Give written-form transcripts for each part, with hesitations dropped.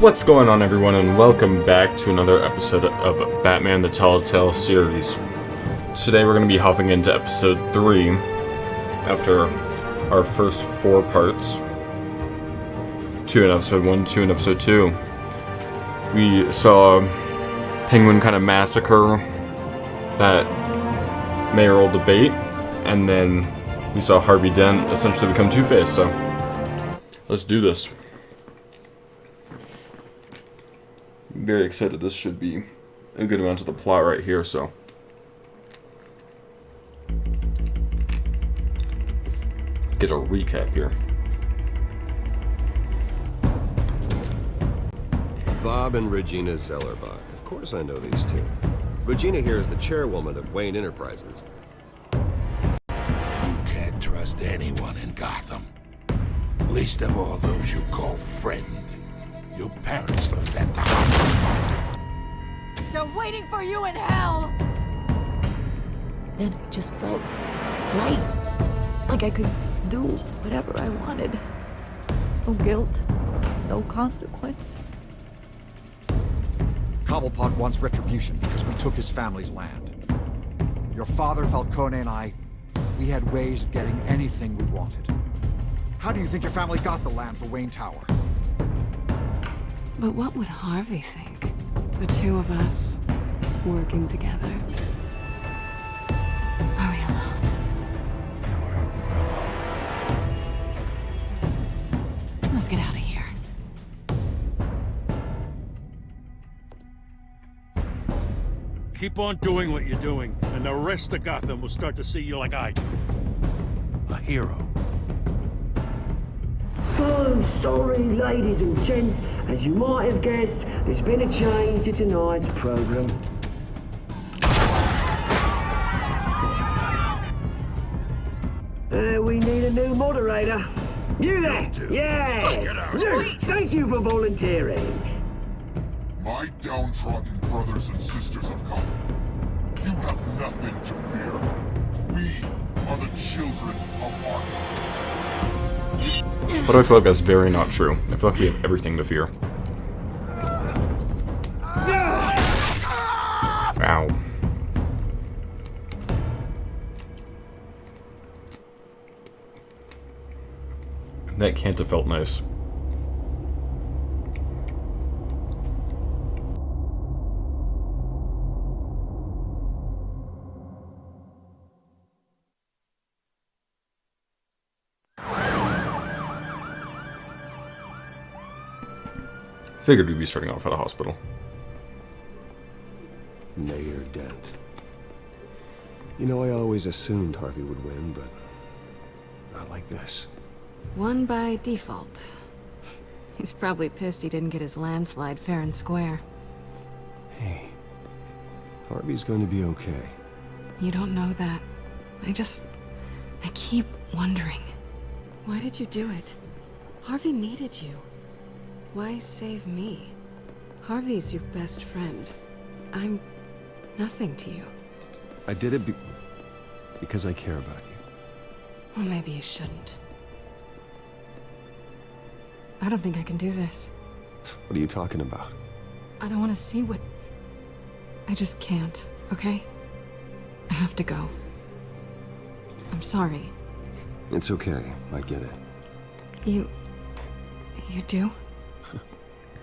What's going on, everyone, and welcome back to another episode of Batman the Telltale series. Today we're going to be hopping into episode 3 after our first 4 parts. 2 in episode 1, 2 in episode 2. We saw Penguin kind of massacre that mayoral debate, and then we saw Harvey Dent essentially become Two-Face, so let's do this. Very excited. This should be a good amount of the plot right here, so. Get a recap here. Bob and Regina Zellerbach. Of course I know these two. Regina here is the chairwoman of Wayne Enterprises. You can't trust anyone in Gotham. Least of all those you call friend. Your parents learned that the hard way. They're waiting for you in hell! Then it just felt light. Like I could do whatever I wanted. No guilt, no consequence. Cobblepot wants retribution because we took his family's land. Your father, Falcone, and I, we had ways of getting anything we wanted. How do you think your family got the land for Wayne Tower? But what would Harvey think? The two of us working together. Are we alone? Let's get out of here. Keep on doing what you're doing, and the rest of Gotham will start to see you like I do. A hero. So sorry, ladies and gents. As you might have guessed, there's been a change to tonight's program. We need a new moderator. You there? Yes! You! Thank you for volunteering. My downtrodden brothers and sisters of Gotham, you have nothing to fear. We are the children of Arkham. But I feel like that's very not true. I feel like we have everything to fear. Ow. That can't have felt nice. Figured we'd be starting off at a hospital. Mayor Dent. You know, I always assumed Harvey would win, but not like this. Won by default. He's probably pissed he didn't get his landslide fair and square. Hey, Harvey's going to be okay. You don't know that. I keep wondering. Why did you do it? Harvey needed you. Why save me? Harvey's your best friend. I'm nothing to you. I did it because I care about you. Well, maybe you shouldn't. I don't think I can do this. What are you talking about? I don't want to see what... I just can't, okay? I have to go. I'm sorry. It's okay. I get it. You do?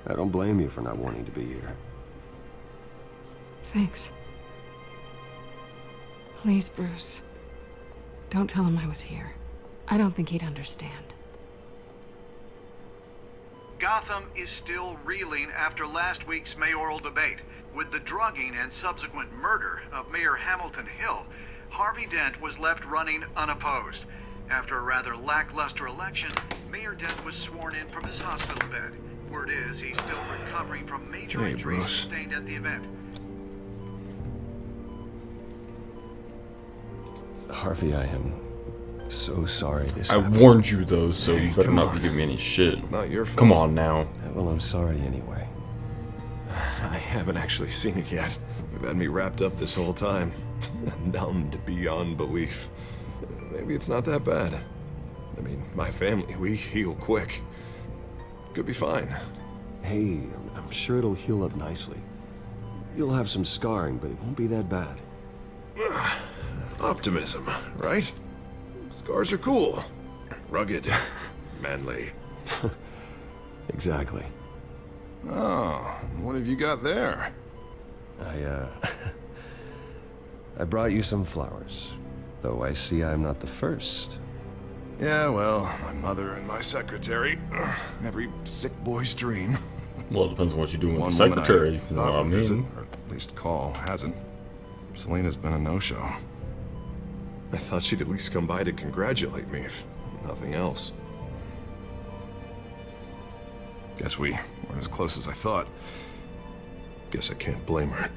I don't blame you for not wanting to be here. Thanks. Please, Bruce. Don't tell him I was here. I don't think he'd understand. Gotham is still reeling after last week's mayoral debate. With the drugging and subsequent murder of Mayor Hamilton Hill, Harvey Dent was left running unopposed. After a rather lackluster election, Mayor Dent was sworn in from his hospital bed. Word is he's still recovering from major injuries sustained at the event. Harvey, I am so sorry this I happened. warned you though, so you better come not on. be giving me any shit. Not your fault. Come on now. Yeah, well, I'm sorry anyway. I haven't actually seen it yet. You've had me wrapped up this whole time. Numbed beyond belief. Maybe it's not that bad. I mean, my family, we heal quick. Could be fine. Hey, I'm sure it'll heal up nicely. You'll have some scarring, but it won't be that bad. Optimism, right? Scars are cool. Rugged. Manly. Exactly. Oh, what have you got there? I brought you some flowers. Though I see I'm not the first. Yeah, well, my mother and my secretary. Every sick boy's dream. Well, it depends on what you're doing with One the woman secretary, if you know thought what I would visit, mean. or at least call, hasn't. Selena's been a no-show. I thought she'd at least come by to congratulate me, if nothing else. Guess we weren't as close as I thought. Guess I can't blame her.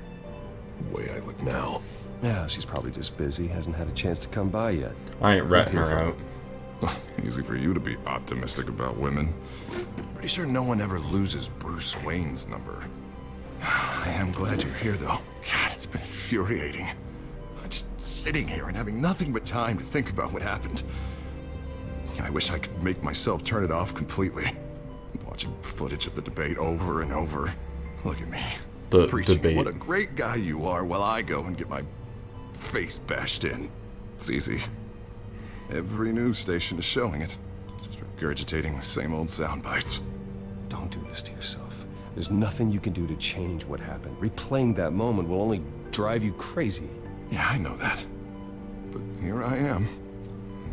The way I look now. Yeah, she's probably just busy, hasn't had a chance to come by yet. I ain't ratting her out. Easy for you to be optimistic about women. Pretty sure no one ever loses Bruce Wayne's number. I am glad you're here, though. God, it's been infuriating. Just sitting here and having nothing but time to think about what happened. I wish I could make myself turn it off completely. Watching footage of the debate over and over. Look at me. The preaching debate. What a great guy you are while I go and get my face bashed in. It's easy. Every news station is showing it. Just regurgitating the same old sound bites. Don't do this to yourself. There's nothing you can do to change what happened. Replaying that moment will only drive you crazy. Yeah, I know that. But here I am.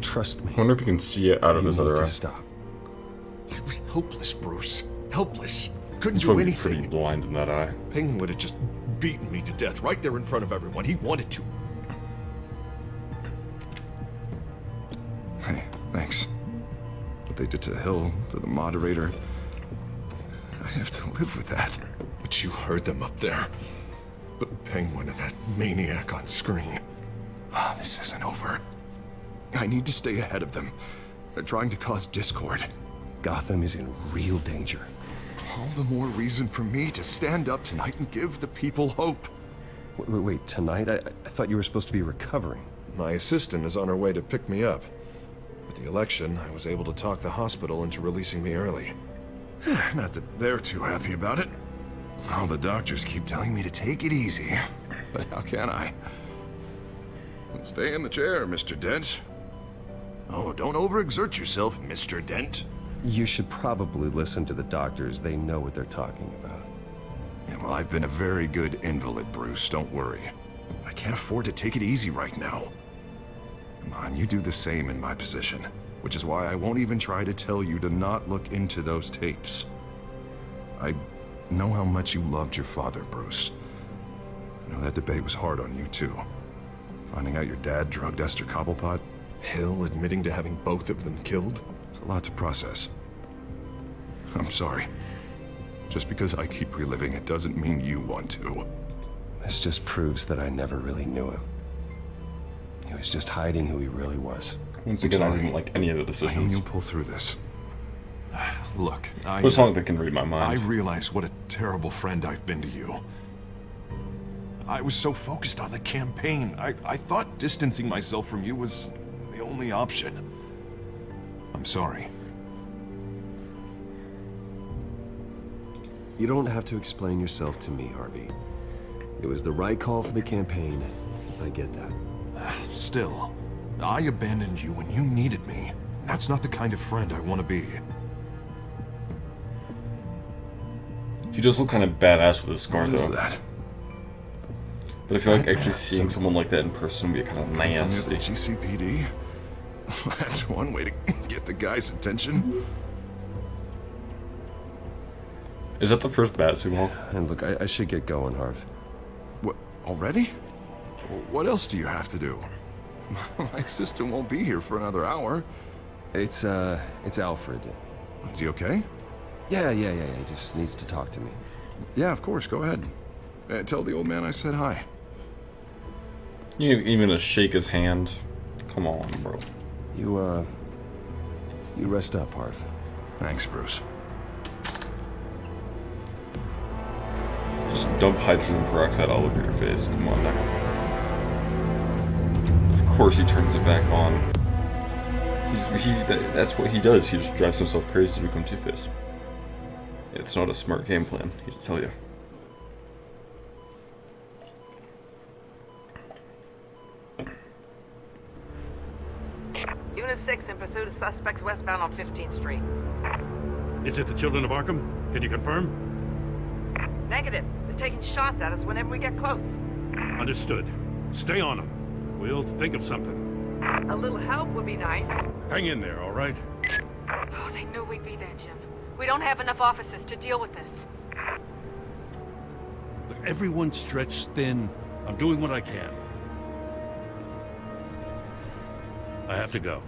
Trust me. I wonder if you can see it out of his You need other to eye. stop. I was helpless, Bruce. Helpless. Couldn't He's do probably anything. pretty blind in that eye. Penguin would have just beaten me to death right there in front of everyone. He wanted to. Hey, thanks. What they did to Hill, to the moderator. I have to live with that. But you heard them up there. The Penguin and that maniac on screen. This isn't over. I need to stay ahead of them. They're trying to cause discord. Gotham is in real danger. All the more reason for me to stand up tonight and give the people hope. Wait, tonight? I thought you were supposed to be recovering. My assistant is on her way to pick me up. With the election, I was able to talk the hospital into releasing me early. Not that they're too happy about it. All the doctors keep telling me to take it easy. But how can I? Stay in the chair, Mr. Dent. Oh, don't overexert yourself, Mr. Dent. You should probably listen to the doctors. They know what they're talking about. Yeah, well, I've been a very good invalid, Bruce. Don't worry. I can't afford to take it easy right now. Come on, you do the same in my position. Which is why I won't even try to tell you to not look into those tapes. I know how much you loved your father, Bruce. I know that debate was hard on you, too. Finding out your dad drugged Esther Cobblepot, Hill admitting to having both of them killed. It's a lot to process. I'm sorry. Just because I keep reliving it doesn't mean you want to. This just proves that I never really knew him. He was just hiding who he really was. Once again, I didn't like any of the I know decisions. you'll pull through this. Look, But it's not like they can read my I mind. realize what a terrible friend I've been to you. I was so focused on the campaign. I thought distancing myself from you was the only option. I'm sorry. You don't have to explain yourself to me, Harvey. It was the right call for the campaign. I get that. Still, I abandoned you when you needed me. That's not the kind of friend I want to be. He does look kind of badass with his scar, What is though. that? But I feel like actually seeing someone like that in person would be kind of From the nasty. GCPD? That's one way to get the guy's attention. Is that the first bat signal? And look, I should get going, Harv. What, already? What else do you have to do? My assistant won't be here for another hour. It's Alfred. Is he okay? Yeah. He just needs to talk to me. Yeah, of course, go ahead. Tell the old man I said hi. You even to shake his hand? Come on, bro. You rest up, Harv. Thanks, Bruce. Just dump hydrogen peroxide all over your face. Come on now. Of course he turns it back on. That's what he does. He just drives himself crazy to become Two-Face. It's not a smart game plan, I hate to tell you. Unit 6 in pursuit of suspects westbound on 15th Street. Is it the Children of Arkham? Can you confirm? Negative. They're taking shots at us whenever we get close. Understood. Stay on them. We'll think of something. A little help would be nice. Hang in there, all right? Oh, they knew we'd be there, Jim. We don't have enough officers to deal with this. Look, everyone's stretched thin. I'm doing what I can. I have to go.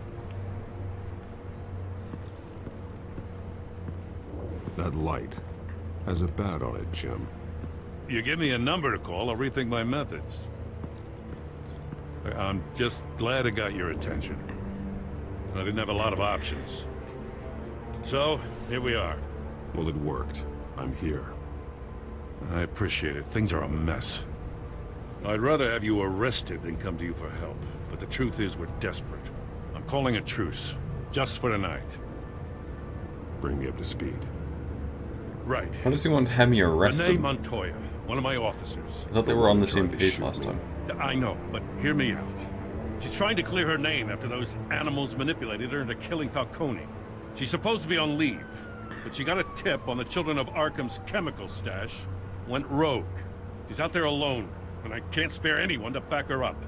That light has a bat on it, Jim. You give me a number to call, I'll rethink my methods. I'm just glad it got your attention. I didn't have a lot of options. So, here we are. Well, it worked. I'm here. I appreciate it. Things are a mess. I'd rather have you arrested than come to you for help. But the truth is, we're desperate. I'm calling a truce. Just for tonight. Bring me up to speed. Right. Why does he want to have me arrested? Renee Montoya, one of my officers. I thought they were on the same page last time. I know, but hear me out. She's trying to clear her name after those animals manipulated her into killing Falcone. She's supposed to be on leave, but she got a tip on the Children of Arkham's chemical stash, went rogue. She's out there alone, and I can't spare anyone to back her up.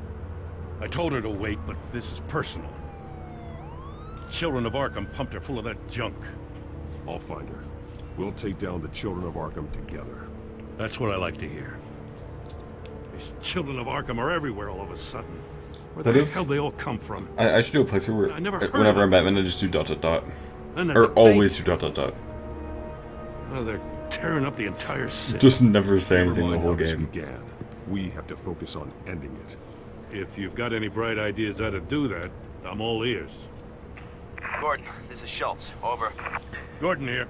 I told her to wait, but this is personal. Children of Arkham pumped her full of that junk. I'll find her. We'll take down the Children of Arkham together. That's what I like to hear. These Children of Arkham are everywhere all of a sudden. Where the hell they all come from? I should do a playthrough where whenever I'm Batman, I just do ... Or always do ... Oh, they're tearing up the entire city. Just never say anything the whole game. We have to focus on ending it. If you've got any bright ideas how to do that, I'm all ears. Gordon, this is Schultz. Over. Gordon here.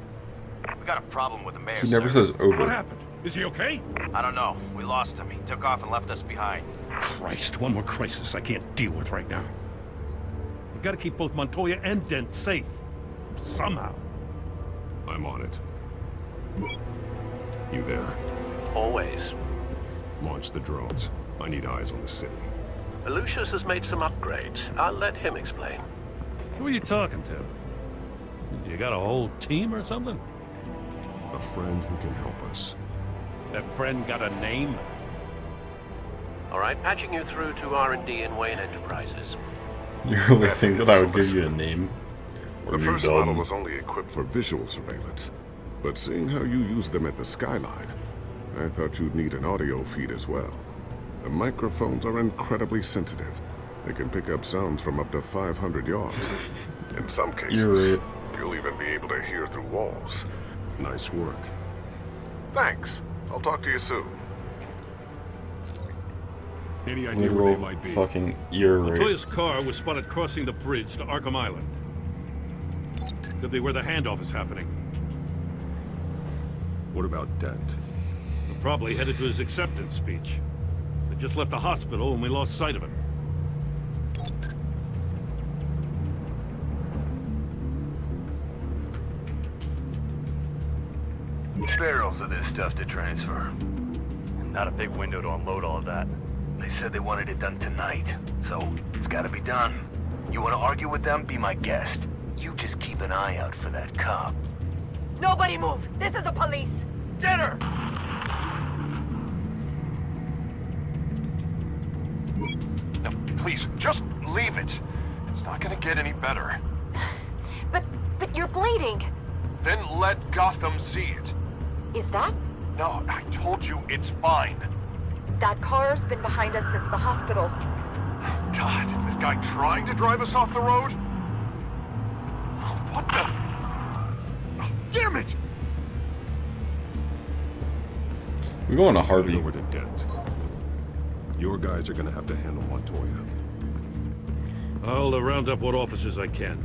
We got a problem with the mayor, He never sir. says over. What happened? Is he okay? I don't know. We lost him. He took off and left us behind. Christ, one more crisis I can't deal with right now. We've got to keep both Montoya and Dent safe. Somehow. I'm on it. You there? Always. Launch the drones. I need eyes on the city. Lucius has made some upgrades. I'll let him explain. Who are you talking to? You got a whole team or something? A friend who can help us. That friend got a name? All right, patching you through to R&D in Wayne Enterprises. You really think that I would give you a name? The first model was only equipped for visual surveillance, but seeing how you use them at the skyline, I thought you'd need an audio feed as well. The microphones are incredibly sensitive. They can pick up sounds from up to 500 yards. In some cases, you'll even be able to hear through walls. Nice work. Thanks. I'll talk to you soon. Any idea where they might be? Fucking ear rape. Montoya's car was spotted crossing the bridge to Arkham Island. Could be where the handoff is happening. What about Dent? We're probably headed to his acceptance speech. They just left the hospital and we lost sight of him. Barrels of this stuff to transfer. And not a big window to unload all of that. They said they wanted it done tonight, so it's gotta be done. You wanna argue with them? Be my guest. You just keep an eye out for that cop. Nobody move! This is the police! Get her! No, please, just leave it. It's not gonna get any better. But you're bleeding! Then let Gotham see it. Is that? No, I told you it's fine. That car's been behind us since the hospital. God, is this guy trying to drive us off the road? What the? Oh, damn it! We're going to Harvey. Over to Dent. Your guys are gonna have to handle Montoya. I'll round up what officers I can.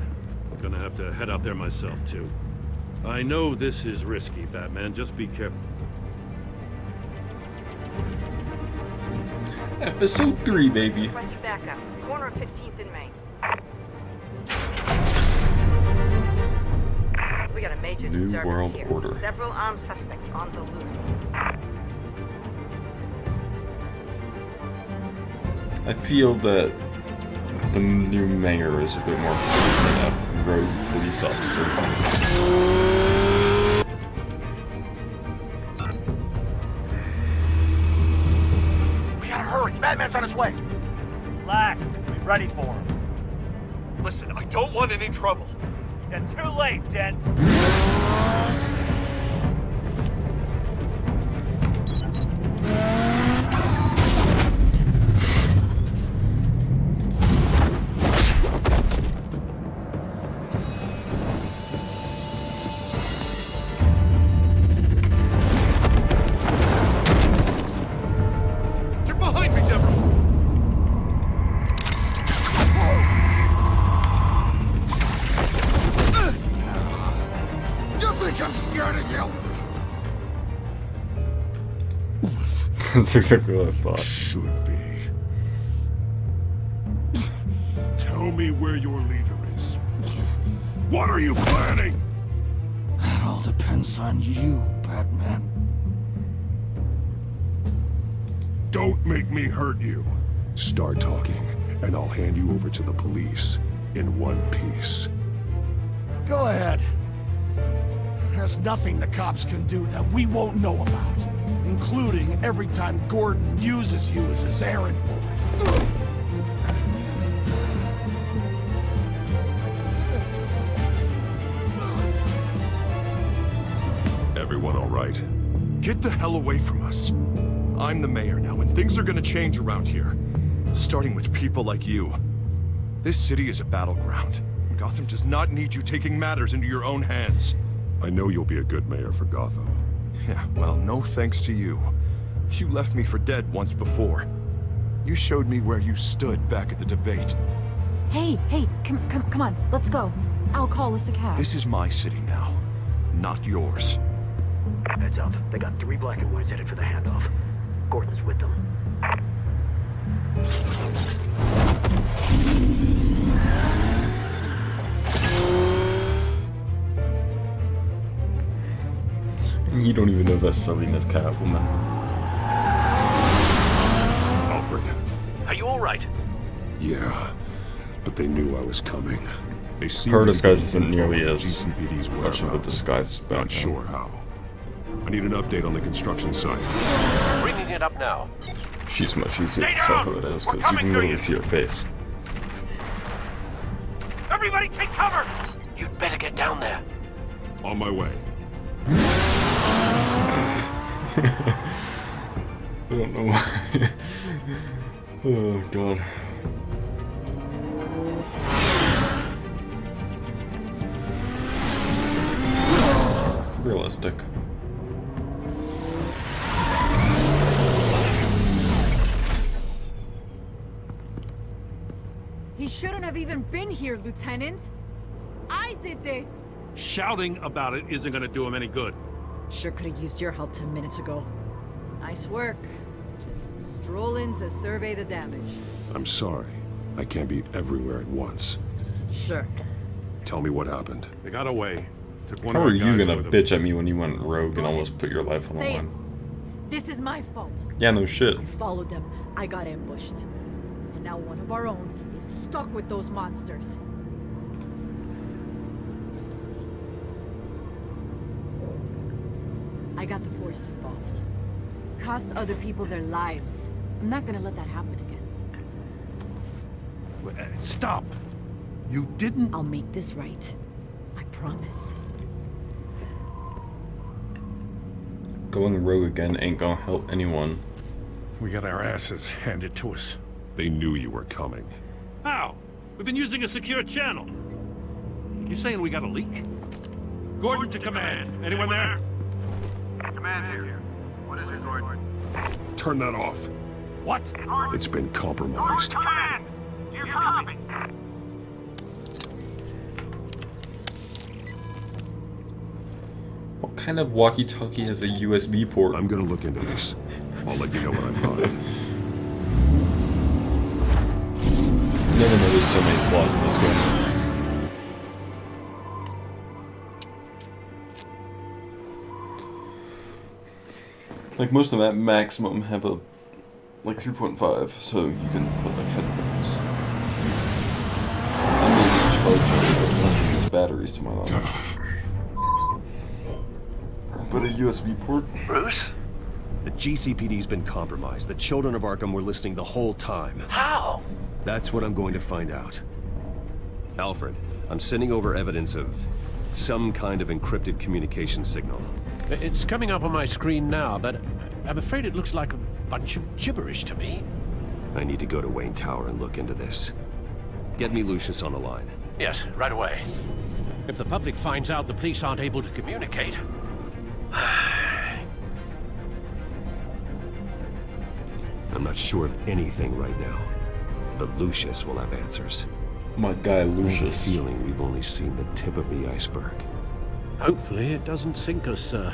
I'm gonna have to head out there myself, too. I know this is risky, Batman. Just be careful. Episode 3, baby. Requesting backup. Corner of 15th and Main. We got a major New disturbance World here. Order. Several armed suspects on the loose. I feel that the new mayor is a bit more than a rogue police officer. We gotta hurry. Batman's on his way. Relax. Be ready for him. Listen, I don't want any trouble. You're too late, gent. Get behind me, Deborah. You think I'm scared of you? That's exactly what I thought. Should be. Tell me where your leader is. What are you planning? That all depends on you, Batman. Don't make me hurt you. Start talking, and I'll hand you over to the police in one piece. Go ahead. There's nothing the cops can do that we won't know about, including every time Gordon uses you as his errand boy. Everyone all right? Get the hell away from us. I'm the mayor now, and things are gonna change around here. Starting with people like you. This city is a battleground. Gotham does not need you taking matters into your own hands. I know you'll be a good mayor for Gotham. Yeah, well, no thanks to you. You left me for dead once before. You showed me where you stood back at the debate. Hey, come on, let's go. I'll call us a cab. This is my city now, not yours. Heads up. They got 3 black and whites headed for the handoff. Gordon's with them. You don't even know that's Selena's Catwoman. Alfred. Are you all right? Yeah, but they knew I was coming. They see Her me disguise getting isn't nearly info on as GCPD's much of a whereabouts. disguise back Not then. sure how. I need an update on the construction site. Bringing it up now. She's much easier to tell who it is because you can literally see her face. Everybody take cover! You'd better get down there. On my way. I don't know why. Oh god. Realistic. He shouldn't have even been here, Lieutenant. I did this. Shouting about it isn't gonna do him any good. Sure could have used your help 10 minutes ago. Nice work. Just stroll in to survey the damage. I'm sorry. I can't be everywhere at once. Sure. Tell me what happened. They got away. Took one How of are our you guys gonna with them. bitch at me when you went rogue and almost put your life on the Say it. line? This is my fault. Yeah, no shit. I followed them. I got ambushed. And now one of our own is stuck with those monsters. I got the Force involved. Cost other people their lives. I'm not gonna let that happen again. Stop! You didn't... I'll make this right. I promise. Going rogue again ain't gonna help anyone. We got our asses handed to us. They knew you were coming. How? We've been using a secure channel. You saying we got a leak? Gordon to command. Anyone there? Command here. What is it, Gordon? Turn that off. What? It's been compromised. Command! Do you copy? What kind of walkie-talkie has a USB port? I'm gonna look into this. I'll let you know what I find. Never noticed so many flaws in this game. Like most of them at maximum have a like 3.5, so you can put like headphones. And maybe charge it unless we use batteries to my knowledge. But a USB port? Bruce? The GCPD's been compromised. The children of Arkham were listening the whole time. How? That's what I'm going to find out. Alfred, I'm sending over evidence of some kind of encrypted communication signal. It's coming up on my screen now, but I'm afraid it looks like a bunch of gibberish to me. I need to go to Wayne Tower and look into this. Get me Lucius on the line. Yes, right away. If the public finds out the police aren't able to communicate... I'm not sure of anything right now, but Lucius will have answers. My guy Lucius. I have a feeling we've only seen the tip of the iceberg. Hopefully it doesn't sink us, sir.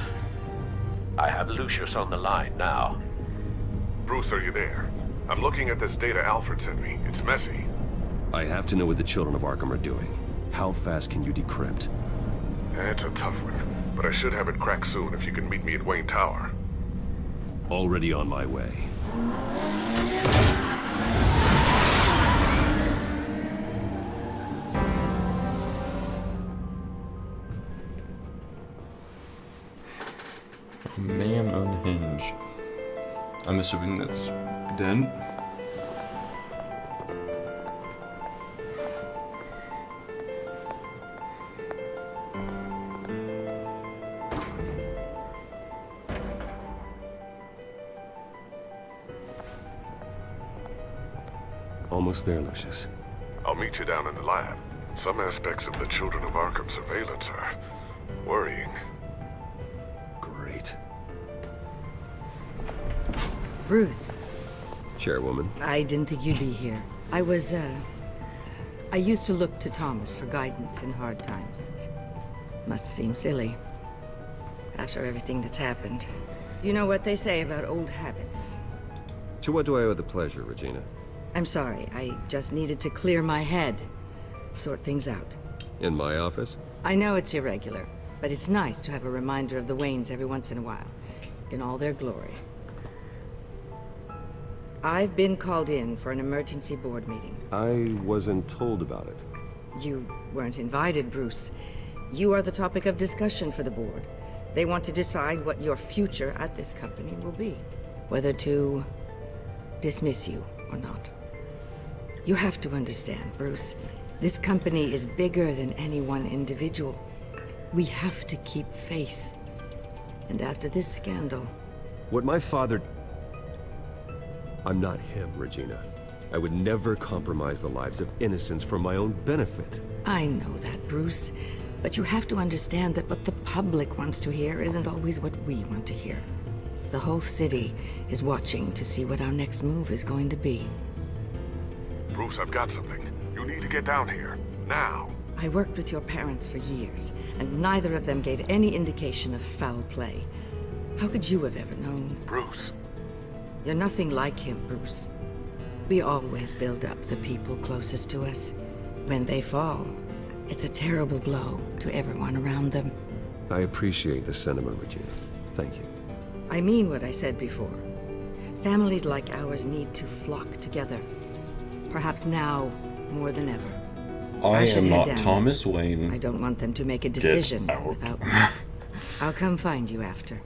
I have Lucius on the line now. Bruce, are you there? I'm looking at this data Alfred sent me. It's messy. I have to know what the children of Arkham are doing. How fast can you decrypt? It's a tough one, but I should have it cracked soon if you can meet me at Wayne Tower. Already on my way. Man unhinged. I'm assuming that's Dent. Almost there, Lucius. I'll meet you down in the lab. Some aspects of the Children of Arkham surveillance are worrying. Great. Bruce. Chairwoman. I didn't think you'd be here. I used to look to Thomas for guidance in hard times. Must seem silly. After everything that's happened. You know what they say about old habits. To what do I owe the pleasure, Regina? I'm sorry, I just needed to clear my head. Sort things out. In my office? I know it's irregular, but it's nice to have a reminder of the Waynes every once in a while. In all their glory. I've been called in for an emergency board meeting. I wasn't told about it. You weren't invited, Bruce. You are the topic of discussion for the board. They want to decide what your future at this company will be. Whether to dismiss you or not. You have to understand, Bruce. This company is bigger than any one individual. We have to keep face. And after this scandal... What my father... I'm not him, Regina. I would never compromise the lives of innocents for my own benefit. I know that, Bruce. But you have to understand that what the public wants to hear isn't always what we want to hear. The whole city is watching to see what our next move is going to be. Bruce, I've got something. You need to get down here. Now. I worked with your parents for years, and neither of them gave any indication of foul play. How could you have ever known? Bruce. You're nothing like him, Bruce. We always build up the people closest to us. When they fall, it's a terrible blow to everyone around them. I appreciate the sentiment, Regina. Thank you. I mean what I said before. Families like ours need to flock together. Perhaps now more than ever. I should am head not down. Thomas Wayne. I don't want them to make a decision Get out. without me. I'll come find you after.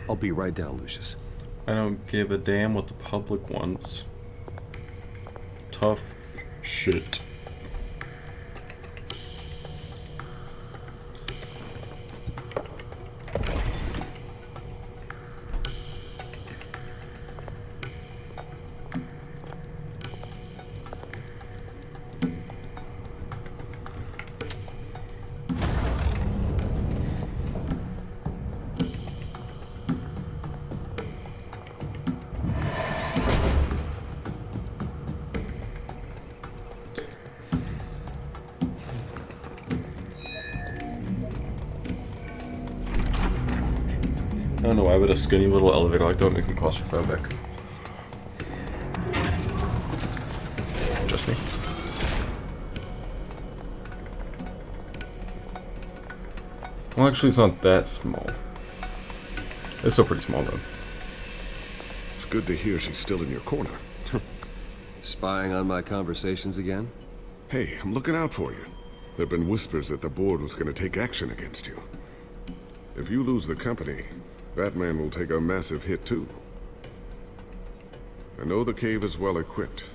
I'll be right down, Lucius. I don't give a damn what the public wants. Tough shit. I don't know why, but a skinny little elevator like that would make me claustrophobic. Just me. Well, actually, it's not that small. It's still pretty small, though. It's good to hear she's still in your corner. Spying on my conversations again? Hey, I'm looking out for you. There have been whispers that the board was going to take action against you. If you lose the company, Batman will take a massive hit too. I know the cave is well equipped,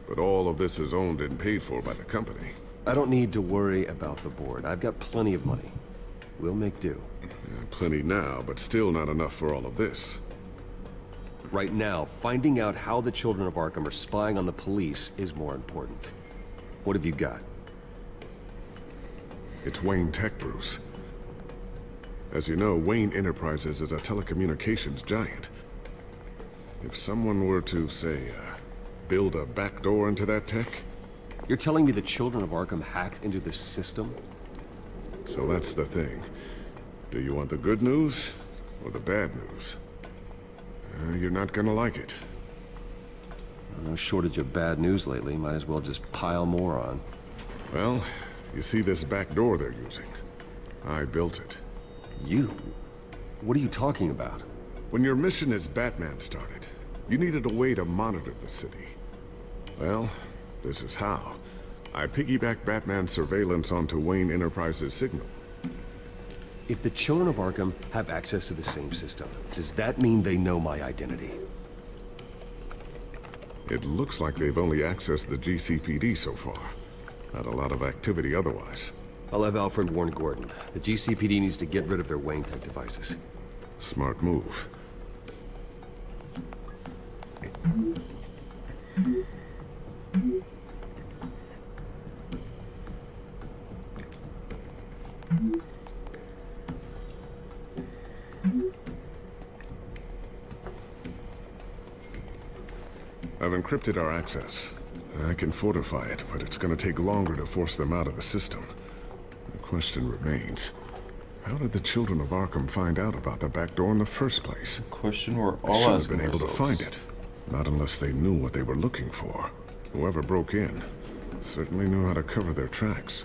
but all of this is owned and paid for by the company. I don't need to worry about the board. I've got plenty of money. We'll make do. Plenty now, but still not enough for all of this. Right now, finding out how the children of Arkham are spying on the police is more important. What have you got? It's Wayne Tech, Bruce. As you know, Wayne Enterprises is a telecommunications giant. If someone were to, say, build a backdoor into that tech... You're telling me the children of Arkham hacked into this system? So that's the thing. Do you want the good news or the bad news? You're not gonna like it. No shortage of bad news lately. Might as well just pile more on. Well, you see this back door they're using? I built it. You? What are you talking about? When your mission as Batman started, you needed a way to monitor the city. Well, this is how. I piggybacked Batman's surveillance onto Wayne Enterprises' signal. If the children of Arkham have access to the same system, does that mean they know my identity? It looks like they've only accessed the GCPD so far. Not a lot of activity otherwise. I'll have Alfred warn Gordon. The GCPD needs to get rid of their Wayne Tech devices. Smart move. I've encrypted our access. I can fortify it, but it's going to take longer to force them out of the system. The question remains, how did the children of Arkham find out about the back door in the first place? Question we're They all should have asking been able to ourselves. find it. Not unless they knew what they were looking for. Whoever broke in certainly knew how to cover their tracks.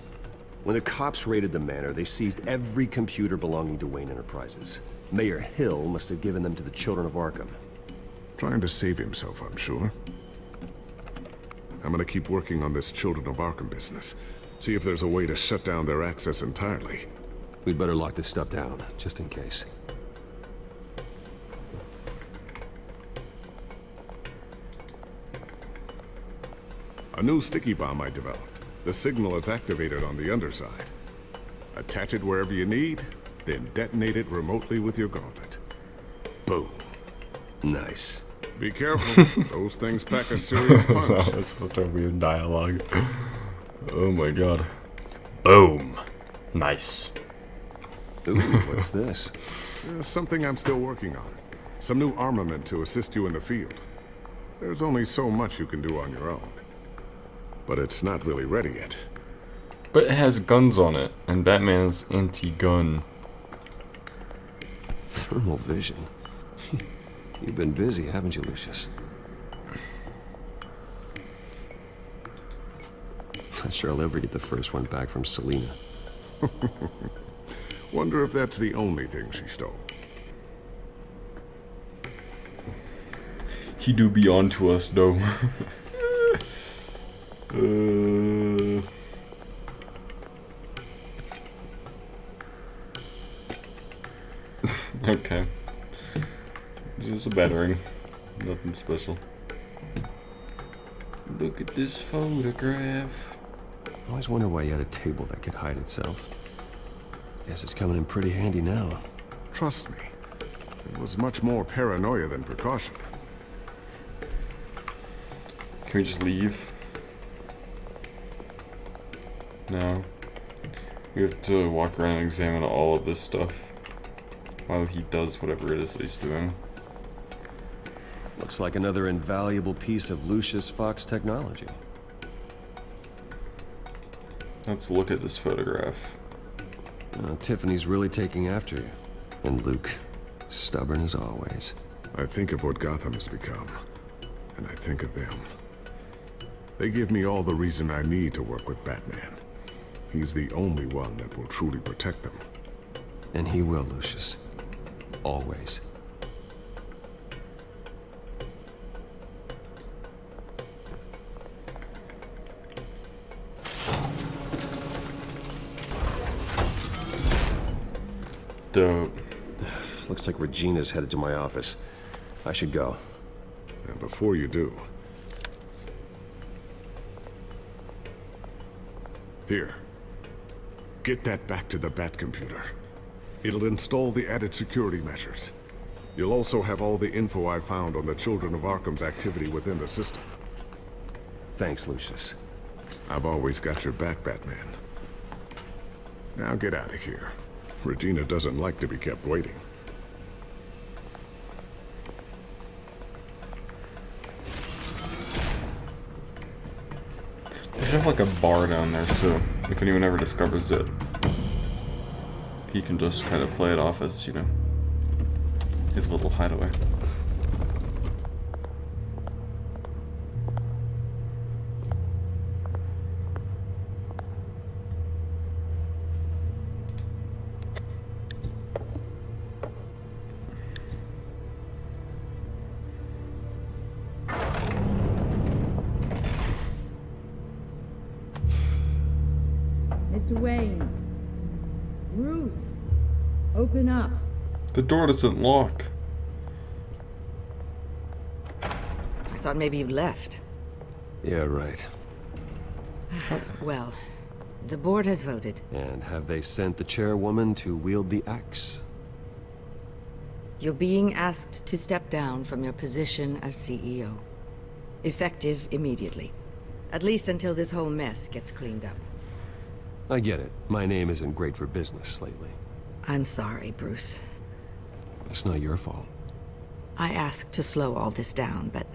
When the cops raided the manor, they seized every computer belonging to Wayne Enterprises. Mayor Hill must have given them to the children of Arkham. Trying to save himself, I'm sure. I'm gonna keep working on this Children of Arkham business. See if there's a way to shut down their access entirely. We'd better lock this stuff down, just in case. A new sticky bomb I developed. The signal is activated on the underside. Attach it wherever you need, then detonate it remotely with your gauntlet. Boom. Nice. Be careful. Those things pack a serious punch. Wow, that's such a weird dialogue. Oh my god. Boom. Nice. Ooh, what's this? Something I'm still working on. Some new armament to assist you in the field. There's only so much you can do on your own. But it's not really ready yet. But it has guns on it, and Batman's anti-gun. Thermal vision. You've been busy, haven't you, Lucius? Not sure I'll ever get the first one back from Selina. Wonder if that's the only thing she stole. He do be on to us, though. Okay. It's just a battering. Nothing special. Look at this photograph. I always wonder why you had a table that could hide itself. Guess it's coming in pretty handy now. Trust me. It was much more paranoia than precaution. Can we just leave? No. We have to walk around and examine all of this stuff while he does whatever it is that he's doing. Looks like another invaluable piece of Lucius Fox technology. Let's look at this photograph. Tiffany's really taking after you. And Luke, stubborn as always. I think of what Gotham has become, and I think of them. They give me all the reason I need to work with Batman. He's the only one that will truly protect them. And he will, Lucius. Always. Dope. Looks like Regina's headed to my office. I should go. And before you do... Here. Get that back to the Bat computer. It'll install the added security measures. You'll also have all the info I found on the Children of Arkham's activity within the system. Thanks, Lucius. I've always got your back, Batman. Now get out of here. Regina doesn't like to be kept waiting. They should have like a bar down there, so if anyone ever discovers it, he can just kind of play it off as, you know, his little hideaway. Mr. Wayne. Bruce. Open up. The door doesn't lock. I thought maybe you left. Yeah, right. Well, the board has voted. And have they sent the chairwoman to wield the axe? You're being asked to step down from your position as CEO. Effective immediately. At least until this whole mess gets cleaned up. I get it. My name isn't great for business lately. I'm sorry, Bruce. It's not your fault. I asked to slow all this down, but...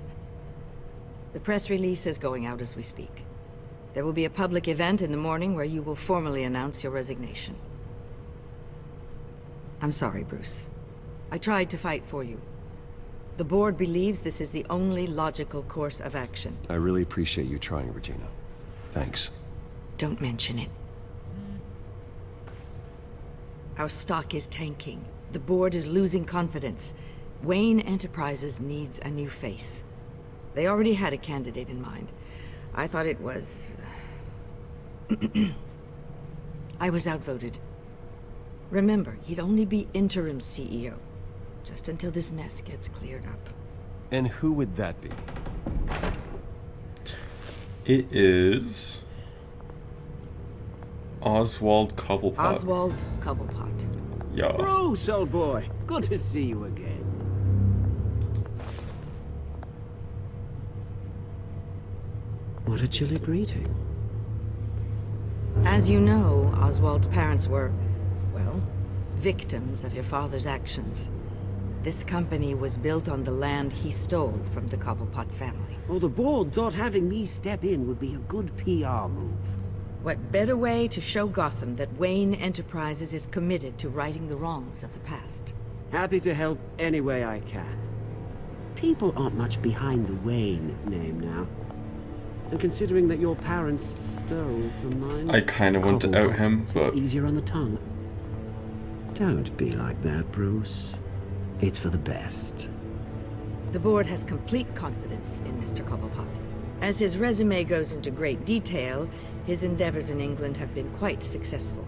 the press release is going out as we speak. There will be a public event in the morning where you will formally announce your resignation. I'm sorry, Bruce. I tried to fight for you. The board believes this is the only logical course of action. I really appreciate you trying, Regina. Thanks. Don't mention it. Our stock is tanking. The board is losing confidence. Wayne Enterprises needs a new face. They already had a candidate in mind. I thought it was... I was outvoted. Remember, he'd only be interim CEO. Just until this mess gets cleared up. And who would that be? It is... Oswald Cobblepot. Oswald Cobblepot. Yeah. Bruce, old boy. Good to see you again. What a chilly greeting. As you know, Oswald's parents were, well, victims of your father's actions. This company was built on the land he stole from the Cobblepot family. Well, the board thought having me step in would be a good PR move. What better way to show Gotham that Wayne Enterprises is committed to righting the wrongs of the past? Happy to help any way I can. People aren't much behind the Wayne name now. And considering that your parents stole from mine... I kind of want to out him, but... it's easier on the tongue. Don't be like that, Bruce. It's for the best. The board has complete confidence in Mr. Cobblepot. As his resume goes into great detail, his endeavors in England have been quite successful.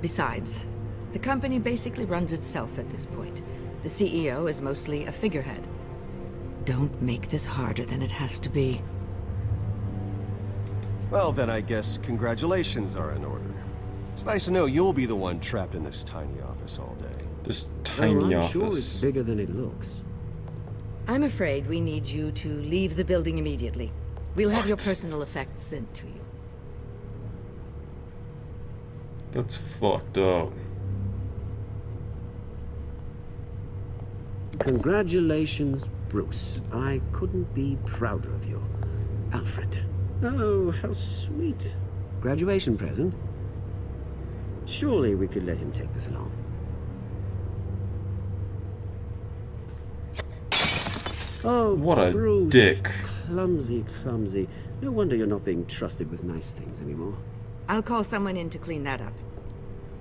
Besides, the company basically runs itself at this point. The CEO is mostly a figurehead. Don't make this harder than it has to be. Well, then I guess congratulations are in order. It's nice to know you'll be the one trapped in this tiny office all day. This tiny I'm office. sure it's bigger than it looks. I'm afraid we need you to leave the building immediately. We'll have your personal effects sent to you. That's fucked up. Congratulations, Bruce. I couldn't be prouder of you. Alfred. Oh, how sweet. Graduation present? Surely we could let him take this along. Oh, what a Bruce. dick. Clumsy, clumsy. No wonder you're not being trusted with nice things anymore. I'll call someone in to clean that up.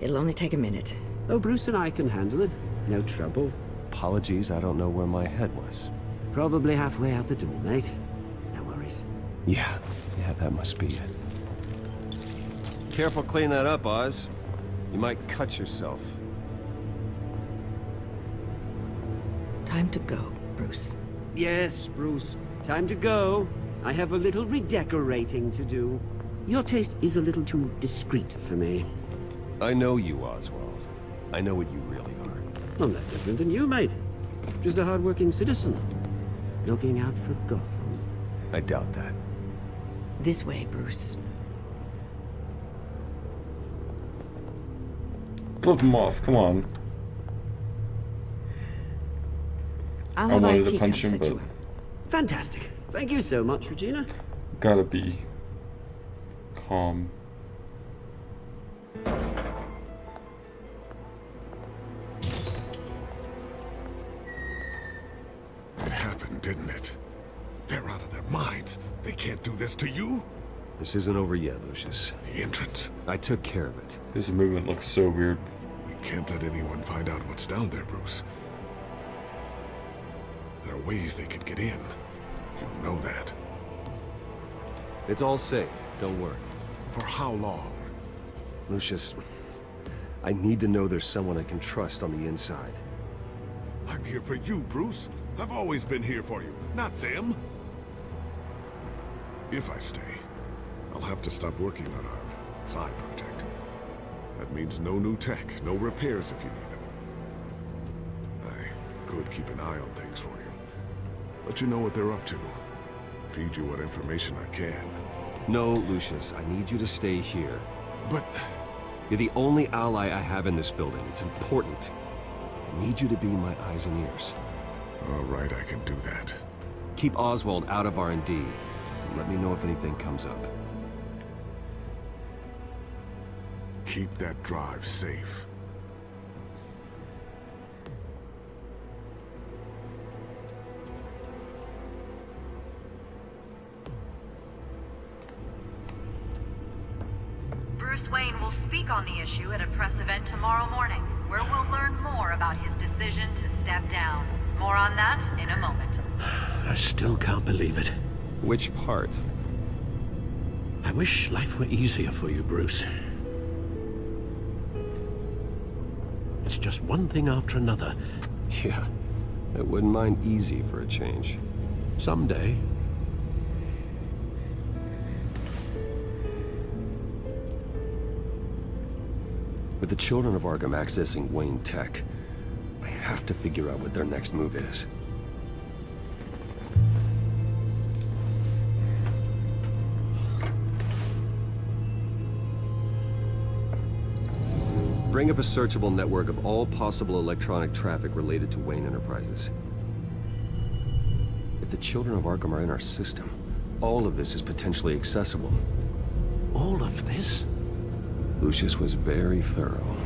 It'll only take a minute. Though Bruce and I can handle it. No trouble. Apologies, I don't know where my head was. Probably halfway out the door, mate. No worries. Yeah, that must be it. Careful cleaning that up, Oz. You might cut yourself. Time to go, Bruce. Yes, Bruce. Time to go. I have a little redecorating to do. Your taste is a little too discreet for me. I know you, Oswald. I know what you really are. I'm not different than you, mate. Just a hard-working citizen. Looking out for Gotham. I doubt that. This way, Bruce. Flip him off, come on. I wanted to punch him, but... Fantastic. Thank you so much, Regina. Gotta be calm. It happened, didn't it? They're out of their minds. They can't do this to you. This isn't over yet, Lucius. The entrance. I took care of it. His movement looks so weird. We can't let anyone find out what's down there, Bruce. There are ways they could get in. You know that. It's all safe. Don't worry. For how long? Lucius, I need to know there's someone I can trust on the inside. I'm here for you, Bruce. I've always been here for you, not them. If I stay, I'll have to stop working on our side project. That means no new tech, no repairs if you need them. I could keep an eye on things for you. Let you know what they're up to. Feed you what information I can. No, Lucius, I need you to stay here. But... You're the only ally I have in this building. It's important. I need you to be my eyes and ears. All right, I can do that. Keep Oswald out of R&D. And let me know if anything comes up. Keep that drive safe. Bruce Wayne will speak on the issue at a press event tomorrow morning, where we'll learn more about his decision to step down. More on that in a moment. I still can't believe it. Which part? I wish life were easier for you, Bruce. It's just one thing after another. Yeah, I wouldn't mind easy for a change. Someday. With the children of Arkham accessing Wayne Tech, I have to figure out what their next move is. Bring up a searchable network of all possible electronic traffic related to Wayne Enterprises. If the children of Arkham are in our system, all of this is potentially accessible. All of this? Lucius was very thorough.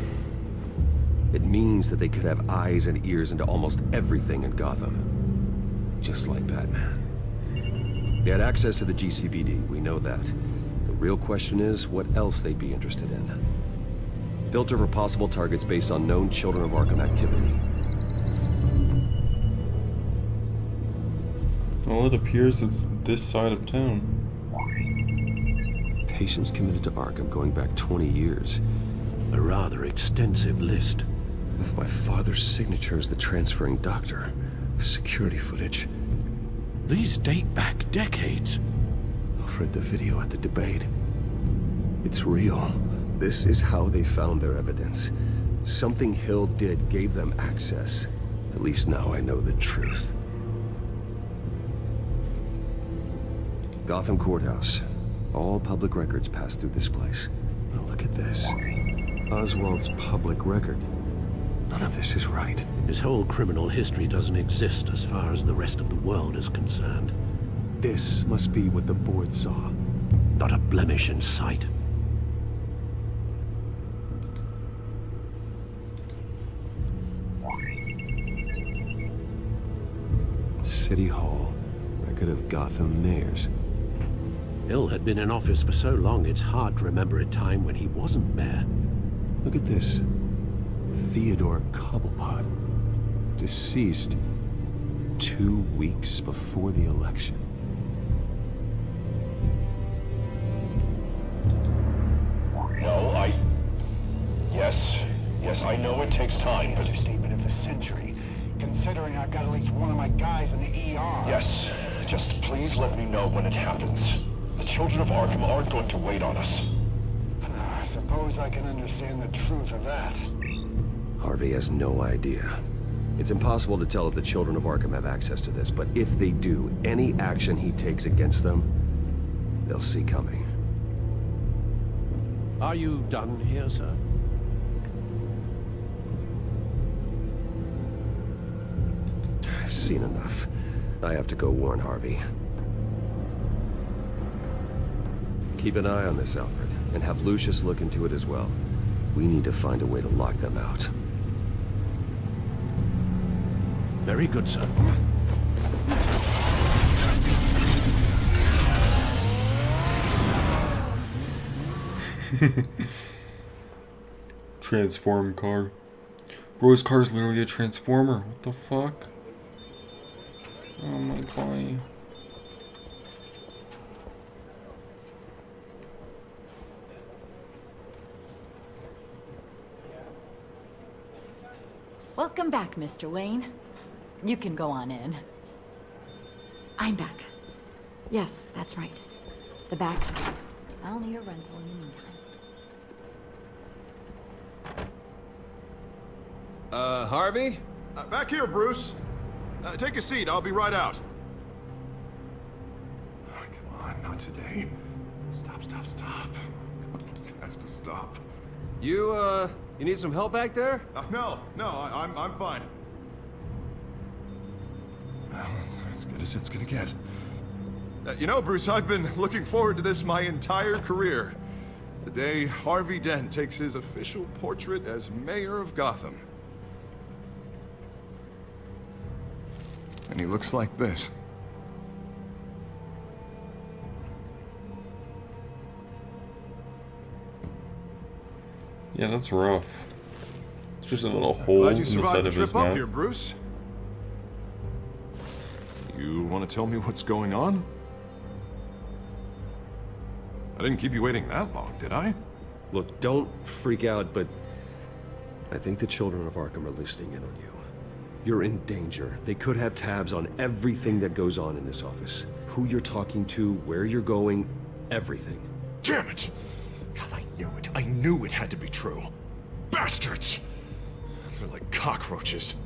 It means that they could have eyes and ears into almost everything in Gotham. Just like Batman. They had access to the GCPD, we know that. The real question is, what else they'd be interested in. Filter for possible targets based on known Children of Arkham activity. Well, it appears it's this side of town. Patients committed to Arkham going back 20 years. A rather extensive list. With my father's signature as the transferring doctor. Security footage. These date back decades. I've read the video at the debate. It's real. This is how they found their evidence. Something Hill did gave them access. At least now I know the truth. Gotham Courthouse. All public records pass through this place. Now look at this. Oswald's public record. None of this is right. His whole criminal history doesn't exist as far as the rest of the world is concerned. This must be what the board saw. Not a blemish in sight. City Hall. Record of Gotham mayors. Hill had been in office for so long, it's hard to remember a time when he wasn't mayor. Look at this. Theodore Cobblepot, deceased 2 weeks before the election. No, Yes, I know it takes time, but... Understatement of the century, considering I've got at least one of my guys in the ER. Yes, just please let me know when it happens. The children of Arkham aren't going to wait on us. I suppose I can understand the truth of that. Harvey has no idea. It's impossible to tell if the children of Arkham have access to this, but if they do, any action he takes against them, they'll see coming. Are you done here, sir? I've seen enough. I have to go warn Harvey. Keep an eye on this, Alfred, and have Lucius look into it as well. We need to find a way to lock them out. Very good, sir. Transform car. Bro, his car is literally a transformer. What the fuck? Oh my god. Welcome back, Mr. Wayne. You can go on in. I'm back. Yes, that's right. The back. I'll need a rental in the meantime. Harvey? Back here, Bruce. Take a seat. I'll be right out. Oh, come on, not today. Stop. It has to stop. You need some help back there? No, I'm fine. Well, it's as good as it's gonna get. You know, Bruce, I've been looking forward to this my entire career. The day Harvey Dent takes his official portrait as mayor of Gotham. And he looks like this. Yeah, that's rough. It's just a little hole Glad in you the survived side the of his trip up mouth. here, Bruce. You want to tell me what's going on? I didn't keep you waiting that long, did I? Look, don't freak out, but I think the children of Arkham are listening in on you. You're in danger. They could have tabs on everything that goes on in this office. Who you're talking to, where you're going, everything. Damn it! God, I knew it. I knew it had to be true. Bastards! They're like cockroaches.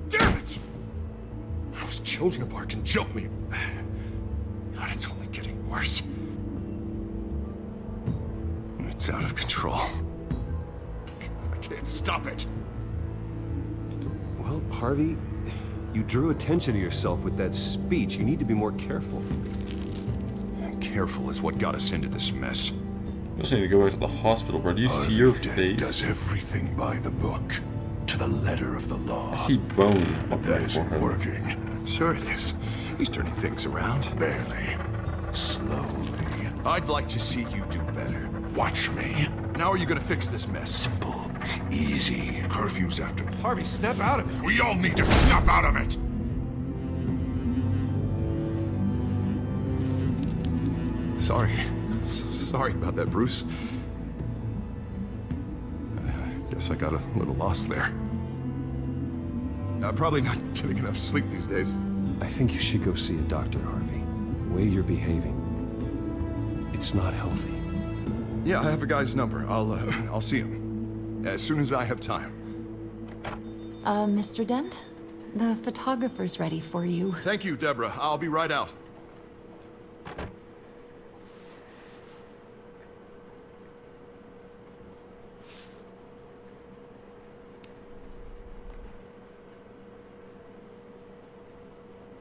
Damn it! Those children of Arkham jumped me. God, it's only getting worse. It's out of control. I can't stop it. Well, Harvey, you drew attention to yourself with that speech. You need to be more careful. Careful is what got us into this mess. You also need to go back to the hospital, bro. Do you see your face? Does everything by the book, to the letter of the law. I see bone up That there for isn't him. working. Sure it is. He's turning things around. Barely. Slowly. I'd like to see you do better. Watch me. Now are you gonna fix this mess? Simple. Easy. Curfews after. Harvey, snap out of it. We all need to snap out of it! Sorry. Sorry about that, Bruce. Guess I got a little lost there. I'm probably not getting enough sleep these days. I think you should go see a doctor, Harvey. The way you're behaving, it's not healthy. Yeah, I have a guy's number. I'll see him as soon as I have time. Mr. Dent? The photographer's ready for you. Thank you, Deborah. I'll be right out.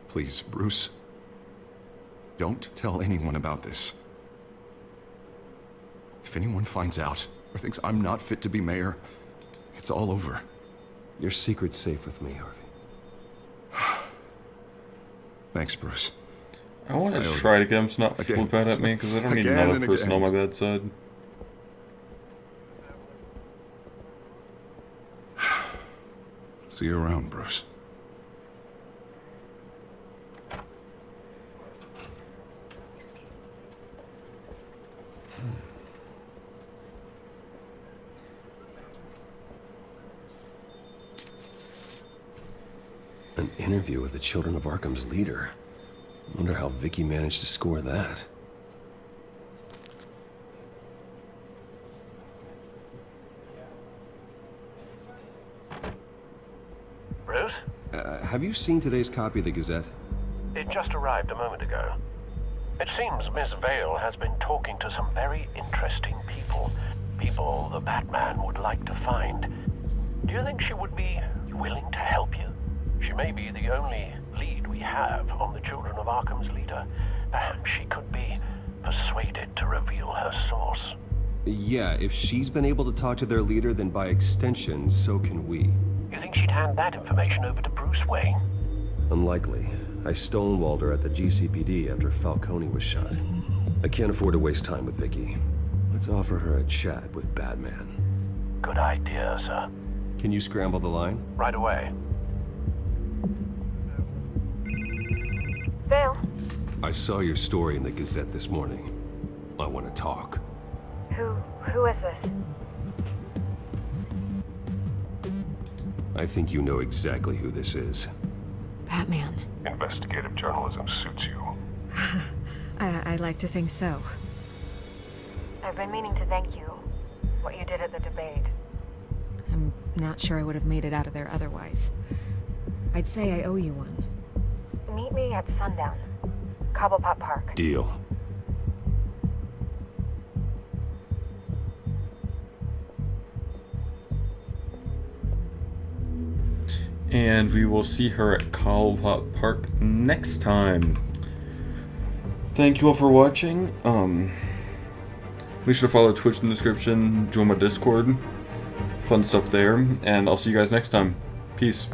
Please, Bruce. Don't tell anyone about this. If anyone finds out or thinks I'm not fit to be mayor, it's all over. Your secret's safe with me, Harvey. Thanks, Bruce. I want to try to get him to not flip out at me because I don't need another person on my bedside. See you around, Bruce. An interview with the Children of Arkham's leader. Wonder how Vicky managed to score that. Bruce? Have you seen today's copy of the Gazette? It just arrived a moment ago. It seems Miss Vale has been talking to some very interesting people. People the Batman would like to find. Do you think she would be willing to help you? She may be the only lead we have on the Children of Arkham's leader. Perhaps she could be persuaded to reveal her source. Yeah, if she's been able to talk to their leader, then by extension, so can we. You think she'd hand that information over to Bruce Wayne? Unlikely. I stonewalled her at the GCPD after Falcone was shot. I can't afford to waste time with Vicky. Let's offer her a chat with Batman. Good idea, sir. Can you scramble the line? Right away. Vale. I saw your story in the Gazette this morning. I want to talk. Who is this? I think you know exactly who this is. Batman. Investigative journalism suits you. I like to think so. I've been meaning to thank you. What you did at the debate. I'm not sure I would have made it out of there otherwise. I'd say I owe you one. Meet me at sundown. Cobblepot Park. Deal. And we will see her at Cobblepot Park next time. Thank you all for watching. Be sure to follow Twitch in the description, join my Discord. Fun stuff there, and I'll see you guys next time. Peace.